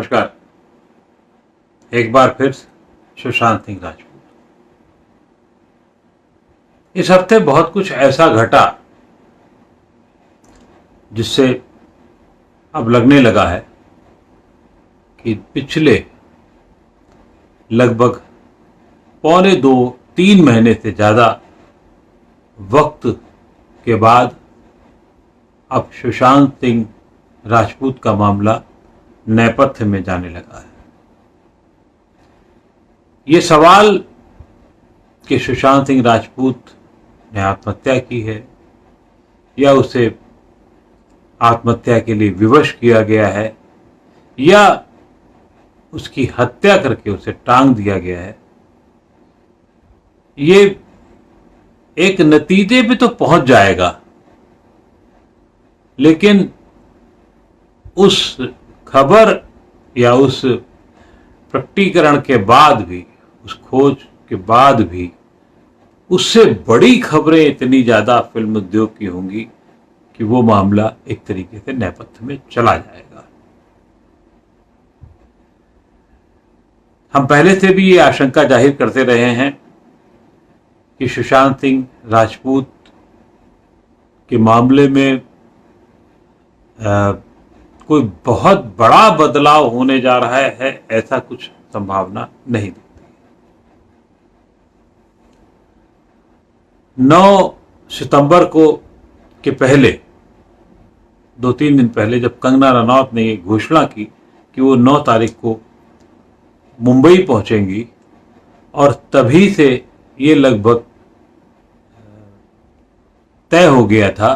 नमस्कार। एक बार फिर सुशांत सिंह राजपूत। इस हफ्ते बहुत कुछ ऐसा घटा जिससे अब लगने लगा है कि पिछले लगभग पौने 2-3 महीने से ज्यादा वक्त के बाद अब सुशांत सिंह राजपूत का मामला नेपथ्य में जाने लगा है। ये सवाल कि सुशांत सिंह राजपूत ने आत्महत्या की है या उसे आत्महत्या के लिए विवश किया गया है या उसकी हत्या करके उसे टांग दिया गया है, ये एक नतीजे पे तो पहुंच जाएगा, लेकिन उस खबर या उस प्रकटीकरण के बाद भी, उस खोज के बाद भी उससे बड़ी खबरें इतनी ज्यादा फिल्म उद्योग की होंगी कि वो मामला एक तरीके से नेपथ्य में चला जाएगा। हम पहले से भी ये आशंका जाहिर करते रहे हैं कि सुशांत सिंह राजपूत के मामले में कोई बहुत बड़ा बदलाव होने जा रहा है, ऐसा कुछ संभावना नहीं दिखती। 9 सितंबर को के पहले 2-3 दिन पहले जब कंगना रनौत ने ये घोषणा की कि वो 9 तारीख को मुंबई पहुंचेंगी, और तभी से ये लगभग तय हो गया था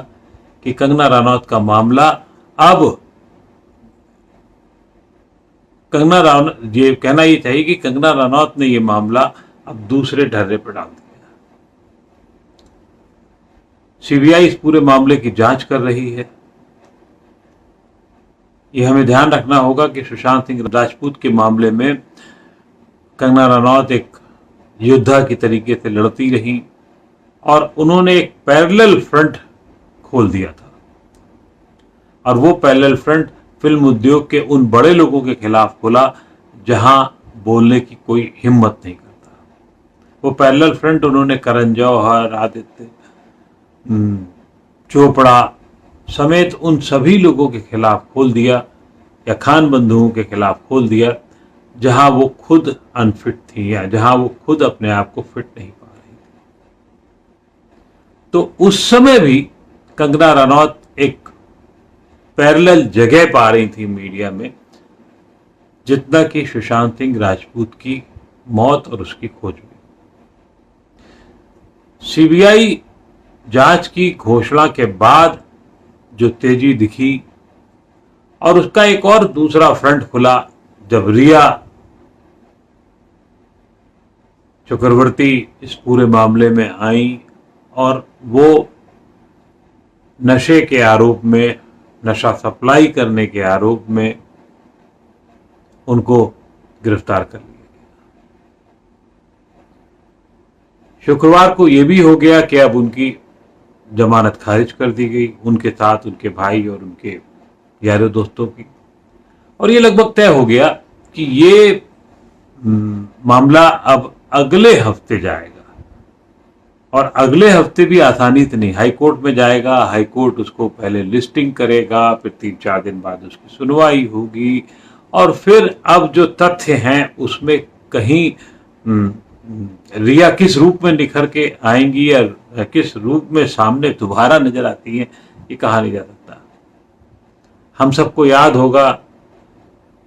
कि कंगना रनौत का मामला अब ये कहना ये चाहिए कि कंगना रनौत ने ये मामला अब दूसरे ढर्रे पर डाल दिया। सीबीआई इस पूरे मामले की जांच कर रही है। ये हमें ध्यान रखना होगा कि सुशांत सिंह राजपूत के मामले में कंगना रनौत एक योद्धा की तरीके से लड़ती रही और उन्होंने एक पैरेलल फ्रंट खोल दिया था, और वो पैरेलल फ्रंट फिल्म उद्योग के उन बड़े लोगों के खिलाफ खोला जहां बोलने की कोई हिम्मत नहीं करता। वो पैरेलल फ्रंट उन्होंने करण जौहर, आदित्य चोपड़ा समेत उन सभी लोगों के खिलाफ खोल दिया, या खान बंधुओं के खिलाफ खोल दिया, जहां वो खुद अनफिट थी या जहां वो खुद अपने आप को फिट नहीं पा रही थी। तो उस समय भी कंगना रनौत एक पैरेलल जगह पा रही थी मीडिया में, जितना कि सुशांत सिंह राजपूत की मौत और उसकी खोज में। सीबीआई जांच की घोषणा के बाद जो तेजी दिखी, और उसका एक और दूसरा फ्रंट खुला जब रिया चक्रवर्ती इस पूरे मामले में आई और वो नशे के आरोप में, नशा सप्लाई करने के आरोप में उनको गिरफ्तार कर लिया गया। शुक्रवार को यह भी हो गया कि अब उनकी जमानत खारिज कर दी गई, उनके साथ उनके भाई और उनके यारों दोस्तों की, और ये लगभग तय हो गया कि ये मामला अब अगले हफ्ते जाएगा, और अगले हफ्ते भी आसानी से नहीं, हाई कोर्ट में जाएगा। हाई कोर्ट उसको पहले लिस्टिंग करेगा, फिर 3-4 दिन बाद उसकी सुनवाई होगी, और फिर अब जो तथ्य हैं उसमें कहीं रिया किस रूप में निखर के आएंगी या किस रूप में सामने दोबारा नजर आती है, ये कहा नहीं जा सकता। हम सबको याद होगा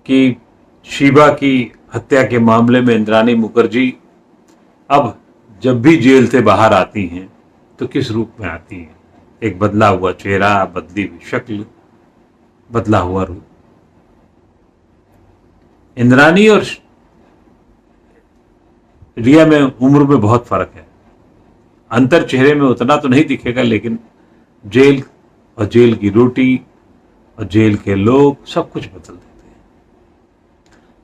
कि शीबा की हत्या के मामले में इंद्राणी मुखर्जी अब जब भी जेल से बाहर आती हैं तो किस रूप में आती हैं, एक बदला हुआ चेहरा, बदली हुई शक्ल, बदला हुआ रूप। इंद्राणी और रिया में उम्र में बहुत फर्क है, अंतर चेहरे में उतना तो नहीं दिखेगा, लेकिन जेल और जेल की रोटी और जेल के लोग सब कुछ बदल देते हैं।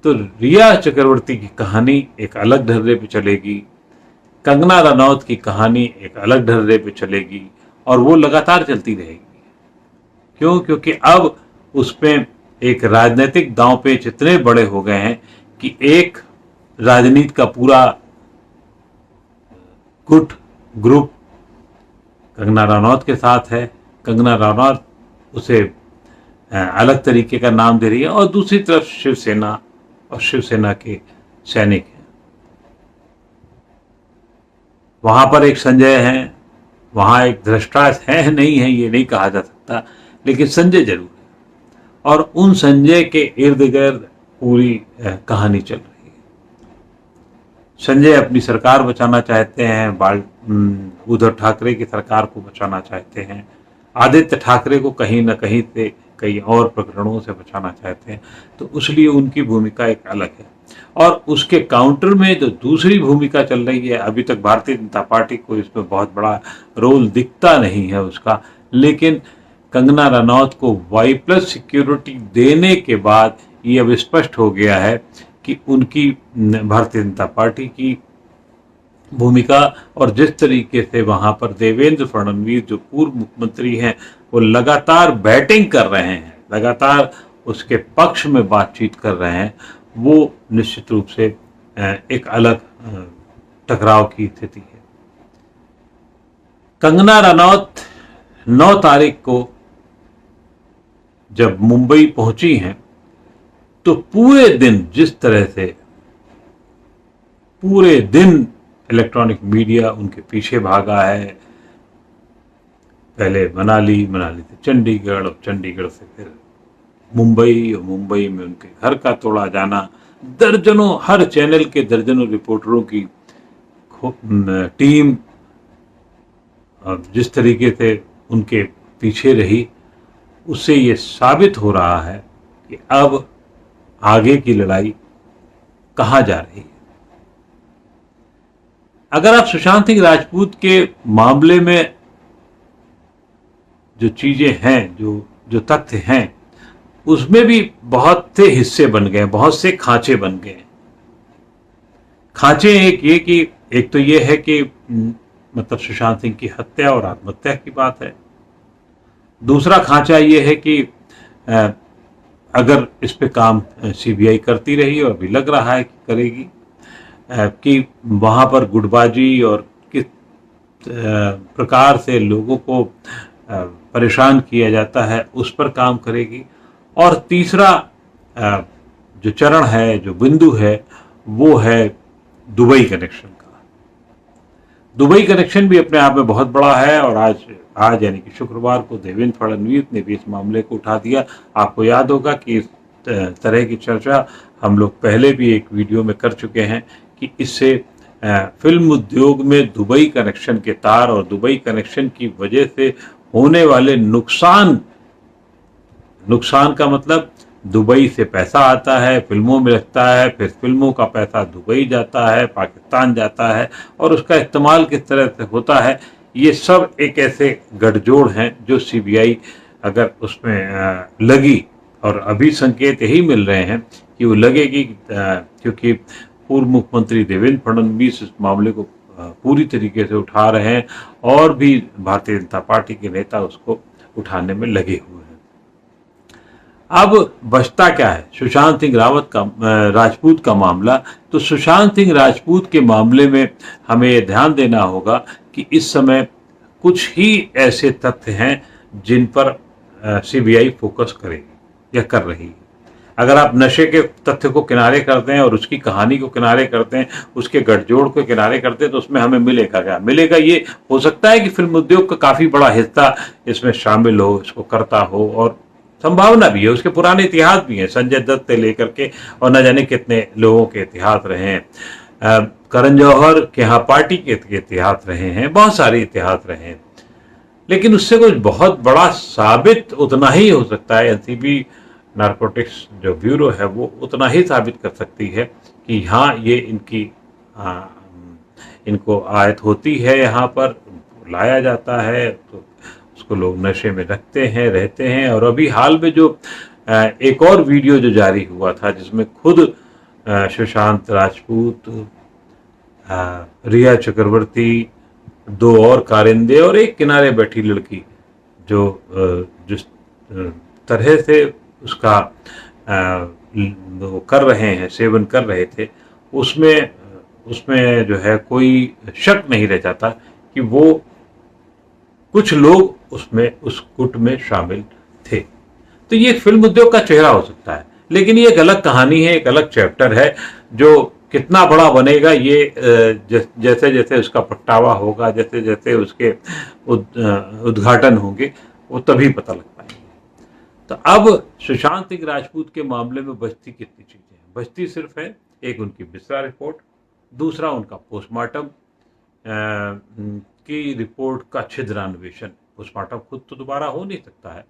तो रिया चक्रवर्ती की कहानी एक अलग ढर्रे पे चलेगी, कंगना रनौत की कहानी एक अलग ढर्रे पे चलेगी, और वो लगातार चलती रहेगी। क्यों? क्योंकि अब उसमें एक राजनीतिक दांव पेच इतने बड़े हो गए हैं कि एक राजनीति का पूरा गुट ग्रुप कंगना रनौत के साथ है। कंगना रनौत उसे अलग तरीके का नाम दे रही है और दूसरी तरफ शिवसेना और शिवसेना के सैनिक हैं। वहां पर एक संजय हैं, वहां एक धृष्टा है नहीं है ये नहीं कहा जा सकता, लेकिन संजय जरूर है और उन संजय के इर्द गिर्द पूरी कहानी चल रही है। संजय अपनी सरकार बचाना चाहते हैं, उद्धव ठाकरे की सरकार को बचाना चाहते हैं, आदित्य ठाकरे को कहीं ना कहीं से कई और प्रकरणों से बचाना चाहते हैं, तो उसलिए उनकी भूमिका एक अलग है। और उसके काउंटर में जो दूसरी भूमिका चल रही है, अभी तक भारतीय जनता पार्टी को इसमें बहुत बड़ा रोल दिखता नहीं है उसका, लेकिन कंगना रनौत को Y+ सिक्योरिटी देने के बाद ये अब स्पष्ट हो गया है कि उनकी भारतीय जनता पार्टी की भूमिका और जिस तरीके से वहां पर देवेंद्र फडणवीस जो पूर्व मुख्यमंत्री हैं वो लगातार बैटिंग कर रहे हैं, लगातार उसके पक्ष में बातचीत कर रहे हैं, वो निश्चित रूप से एक अलग टकराव की स्थिति है। कंगना रनौत 9 तारीख को जब मुंबई पहुंची हैं तो पूरे दिन जिस तरह से पूरे दिन इलेक्ट्रॉनिक मीडिया उनके पीछे भागा है, पहले मनाली से चंडीगढ़ और चंडीगढ़ से फिर मुंबई और मुंबई में उनके घर का तोड़ा जाना, दर्जनों हर चैनल के दर्जनों रिपोर्टरों की टीम जिस तरीके से उनके पीछे रही, उससे ये साबित हो रहा है कि अब आगे की लड़ाई कहां जा रही है। अगर आप सुशांत सिंह राजपूत के मामले में जो चीजें हैं, जो तथ्य हैं, उसमें भी बहुत से हिस्से बन गए, बहुत से खांचे बन गए। खांचे एक तो ये है कि मतलब सुशांत सिंह की हत्या और आत्महत्या की बात है। दूसरा खांचा ये है कि अगर इस पे काम CBI करती रही और अभी लग रहा है कि करेगी, कि वहां पर गुटबाजी और किस प्रकार से लोगों को परेशान किया जाता है उस पर काम करेगी। और तीसरा जो चरण है, जो बिंदु है, वो है दुबई कनेक्शन का। दुबई कनेक्शन भी अपने आप में बहुत बड़ा है और आज यानी कि शुक्रवार को देवेंद्र फडणवीस ने भी इस मामले को उठा दिया। आपको याद होगा कि इस तरह की चर्चा हम लोग पहले भी एक वीडियो में कर चुके हैं कि इससे फिल्म उद्योग में दुबई कनेक्शन के तार और दुबई कनेक्शन की वजह से होने वाले नुकसान का मतलब दुबई से पैसा आता है, फिल्मों में लगता है, फिर फिल्मों का पैसा दुबई जाता है, पाकिस्तान जाता है और उसका इस्तेमाल किस तरह से होता है, ये सब एक ऐसे गठजोड़ हैं जो CBI अगर उसमें लगी, और अभी संकेत यही मिल रहे हैं कि वो लगेगी, क्योंकि पूर्व मुख्यमंत्री देवेंद्र फडणवीस इस मामले को पूरी तरीके से उठा रहे हैं और भी भारतीय जनता पार्टी के नेता उसको उठाने में लगे हुए हैं। अब बचता क्या है? सुशांत सिंह राजपूत का मामला। तो सुशांत सिंह राजपूत के मामले में हमें यह ध्यान देना होगा कि इस समय कुछ ही ऐसे तथ्य हैं जिन पर CBI फोकस करेगी या कर रही है। अगर आप नशे के तथ्य को किनारे करते हैं और उसकी कहानी को किनारे करते हैं, उसके गठजोड़ को किनारे करते हैं, तो उसमें हमें मिलेगा क्या? मिलेगा ये, हो सकता है कि फिल्म उद्योग का काफी बड़ा हिस्सा इसमें शामिल हो, इसको करता हो, और संभावना भी है, उसके पुराने इतिहास भी हैं, संजय दत्त से लेकर के और न जाने कितने लोगों के इतिहास रहे हैं, करण जौहर के यहाँ पार्टी के इतिहास रहे हैं, बहुत सारे इतिहास रहे हैं। लेकिन उससे कुछ बहुत बड़ा साबित उतना ही हो सकता है, NCB नारकोटिक्स जो ब्यूरो है वो उतना ही साबित कर सकती है कि हाँ ये इनको आयत होती है, यहाँ पर लाया जाता है, तो उसको लोग नशे में रखते हैं, रहते हैं। और अभी हाल में जो एक और वीडियो जो जारी हुआ था जिसमें खुद सुशांत राजपूत, रिया चक्रवर्ती, 2 और कारिंदे और एक किनारे बैठी लड़की जो जिस तरह से उसका वो कर रहे हैं, सेवन कर रहे थे, उसमें उसमें जो है कोई शक नहीं रह जाता कि वो कुछ लोग उसमें उस गुट में शामिल थे। तो ये फिल्म उद्योग का चेहरा हो सकता है, लेकिन ये एक अलग कहानी है, एक अलग चैप्टर है जो कितना बड़ा बनेगा ये जैसे जैसे उसका पट्टावा होगा, जैसे जैसे उसके उद्घाटन होंगे, वो तभी पता लग पाएंगे। तो अब सुशांत सिंह राजपूत के मामले में बचती कितनी चीजें हैं? बचती सिर्फ है एक उनकी बिस्रा रिपोर्ट, दूसरा उनका पोस्टमार्टम की रिपोर्ट का छिद्रान्वेषण। पोस्टमार्टम खुद तो दोबारा हो नहीं सकता है,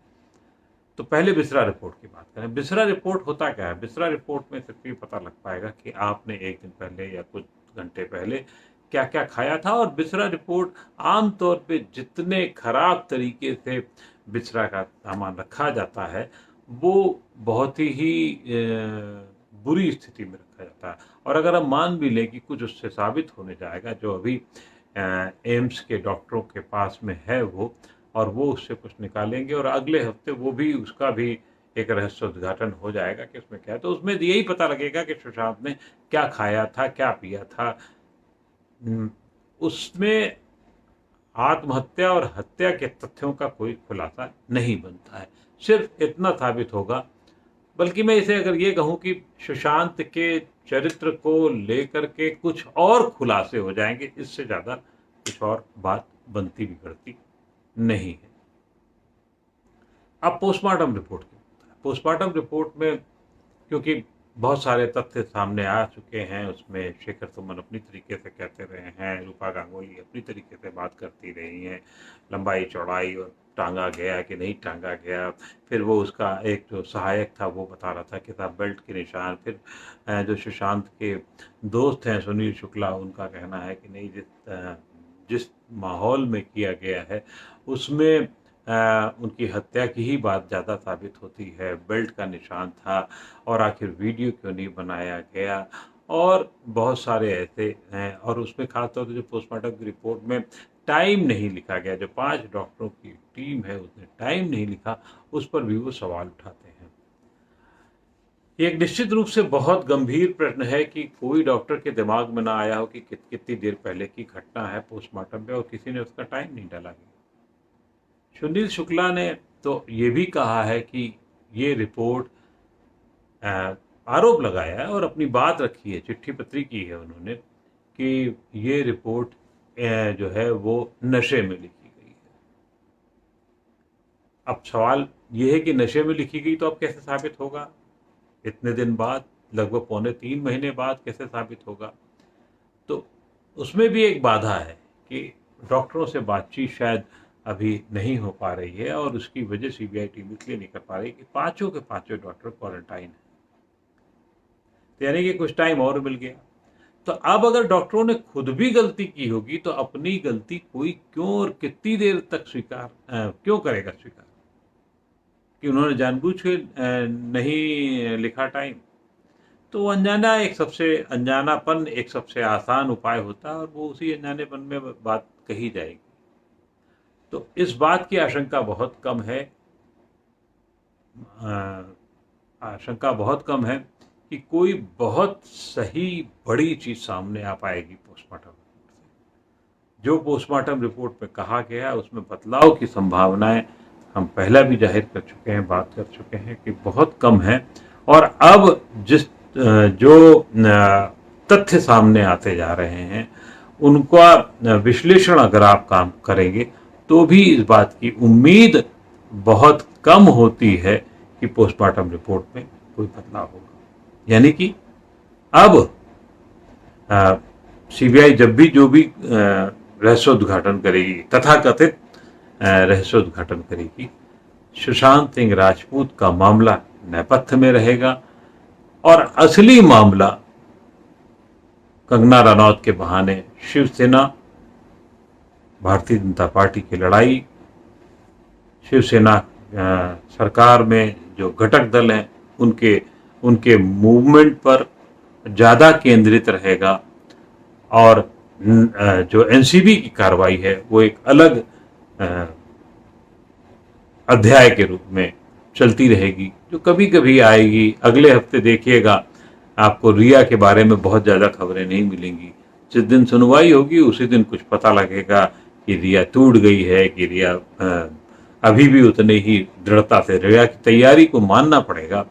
तो पहले बिस्रा रिपोर्ट की बात करें। बिस्रा रिपोर्ट होता क्या है? बिस्रा रिपोर्ट में सिर्फ ये पता लग पाएगा कि आपने एक दिन पहले या कुछ घंटे पहले क्या क्या खाया था। और बिस्रा रिपोर्ट आमतौर पे जितने खराब तरीके से बिस्रा का सामान रखा जाता है वो बहुत ही बुरी स्थिति में रखा जाता है। और अगर हम मान भी लें कि कुछ उससे साबित होने जाएगा, जो अभी एम्स के डॉक्टरों के पास में है वो, और वो उससे कुछ निकालेंगे और अगले हफ्ते वो भी उसका भी एक रहस्य उद्घाटन हो जाएगा कि उसमें क्या है। तो उसमें यही पता लगेगा कि सुशांत ने क्या खाया था, क्या पिया था। उसमें आत्महत्या और हत्या के तथ्यों का कोई खुलासा नहीं बनता है, सिर्फ इतना साबित होगा। बल्कि मैं इसे अगर ये कहूं कि सुशांत के चरित्र को लेकर के कुछ और खुलासे हो जाएंगे, इससे ज्यादा कुछ और बात बनती बिगड़ती नहीं है। अब पोस्टमार्टम रिपोर्ट की बात है। पोस्टमार्टम रिपोर्ट में क्योंकि बहुत सारे तथ्य सामने आ चुके हैं, उसमें शेखर सुमन अपनी तरीके से कहते रहे हैं, रूपा गांगुली अपनी तरीके से बात करती रही हैं, लंबाई चौड़ाई और टांगा गया कि नहीं टांगा गया। फिर वो उसका एक जो सहायक था वो बता रहा था कि साहब बेल्ट के निशान। फिर जो सुशांत के दोस्त हैं सुनील शुक्ला, उनका कहना है कि नहीं, जिस माहौल में किया गया है उसमें उनकी हत्या की ही बात ज़्यादा साबित होती है। बेल्ट का निशान था और आखिर वीडियो क्यों नहीं बनाया गया, और बहुत सारे ऐसे हैं। और उसमें खासतौर से जो पोस्टमार्टम की रिपोर्ट में टाइम नहीं लिखा गया, जो 5 डॉक्टरों की टीम है उसने टाइम नहीं लिखा, उस पर भी वो सवाल उठाते हैं। एक निश्चित रूप से बहुत गंभीर प्रश्न है कि कोई डॉक्टर के दिमाग में ना आया हो कि कितनी देर पहले की घटना है पोस्टमार्टम में, और किसी ने उसका टाइम नहीं डाला गया। सुनील शुक्ला ने तो ये भी कहा है कि ये रिपोर्ट आरोप लगाया है और अपनी बात रखी है, चिट्ठी पत्री की है उन्होंने कि ये रिपोर्ट जो है वो नशे में लिखी गई है। अब सवाल ये है कि नशे में लिखी गई तो अब कैसे साबित होगा? इतने दिन बाद, लगभग 2.25 महीने बाद कैसे साबित होगा? तो उसमें भी एक बाधा है कि डॉक्टरों से बातचीत शायद अभी नहीं हो पा रही है, और उसकी वजह सीबीआई टीम इसलिए नहीं कर पा रही कि पांचों के पांचों डॉक्टर क्वारंटाइन है। तो यानी कि कुछ टाइम और मिल गया। तो अब अगर डॉक्टरों ने खुद भी गलती की होगी तो अपनी गलती कोई क्यों और कितनी देर तक स्वीकार क्यों करेगा स्वीकार कि उन्होंने जानबूझ के नहीं लिखा टाइम? तो अनजानापन एक सबसे आसान उपाय होता है, और वो उसी अनजानेपन में बात कही जाएगी। तो इस बात की आशंका बहुत कम है, आशंका बहुत कम है कि कोई बहुत सही बड़ी चीज सामने आ पाएगी पोस्टमार्टम रिपोर्ट से। जो पोस्टमार्टम रिपोर्ट में कहा गया उसमें बदलाव की संभावनाएं हम पहले भी जाहिर कर चुके हैं, बात कर चुके हैं कि बहुत कम है। और अब जो तथ्य सामने आते जा रहे हैं उनका विश्लेषण अगर आप काम करेंगे तो भी इस बात की उम्मीद बहुत कम होती है कि पोस्टमार्टम रिपोर्ट में कोई बदलाव होगा। यानी कि अब सीबीआई जब भी जो भी रहस्योद्घाटन करेगी, तथाकथित रहस्योद्घाटन करेगी, सुशांत सिंह राजपूत का मामला नेपथ्य में रहेगा और असली मामला कंगना रनौत के बहाने शिवसेना, भारतीय जनता पार्टी की लड़ाई, शिवसेना सरकार में जो घटक दल हैं उनके मूवमेंट पर ज़्यादा केंद्रित रहेगा, और जो एनसीबी की कार्रवाई है वो एक अलग अध्याय के रूप में चलती रहेगी, जो कभी कभी आएगी। अगले हफ्ते देखिएगा आपको रिया के बारे में बहुत ज़्यादा खबरें नहीं मिलेंगी। जिस दिन सुनवाई होगी उसी दिन कुछ पता लगेगा कि रिया टूट गई है, कि रिया अभी भी उतने ही दृढ़ता से, रिया की तैयारी को मानना पड़ेगा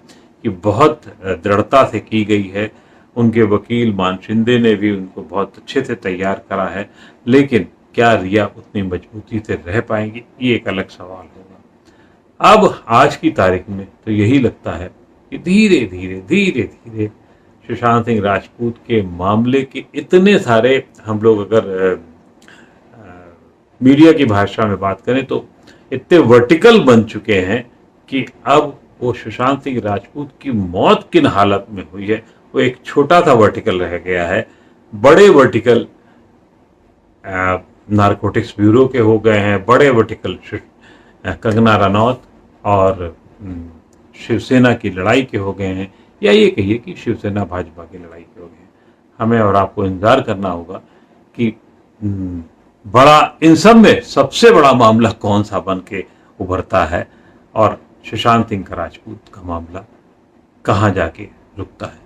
कि बहुत दृढ़ता से की गई है। उनके वकील मान शिंदे ने भी उनको बहुत अच्छे से तैयार करा है, लेकिन क्या रिया उतनी मजबूती से रह पाएंगी, ये एक अलग सवाल होगा। अब आज की तारीख में तो यही लगता है कि धीरे धीरे धीरे धीरे सुशांत सिंह राजपूत के मामले के इतने सारे, हम लोग अगर मीडिया की भाषा में बात करें तो इतने वर्टिकल बन चुके हैं कि अब वो सुशांत सिंह राजपूत की मौत किन हालत में हुई है वो एक छोटा सा वर्टिकल रह गया है। बड़े वर्टिकल नारकोटिक्स ब्यूरो के हो गए हैं, बड़े वर्टिकल कंगना रनौत और शिवसेना की लड़ाई के हो गए हैं, या ये कहिए कि शिवसेना भाजपा की लड़ाई के हो गए हैं। हमें और आपको इंतजार करना होगा कि बड़ा इन सब में सबसे बड़ा मामला कौन सा बन के उभरता है और सुशांत सिंह राजपूत का मामला कहाँ जाके रुकता है।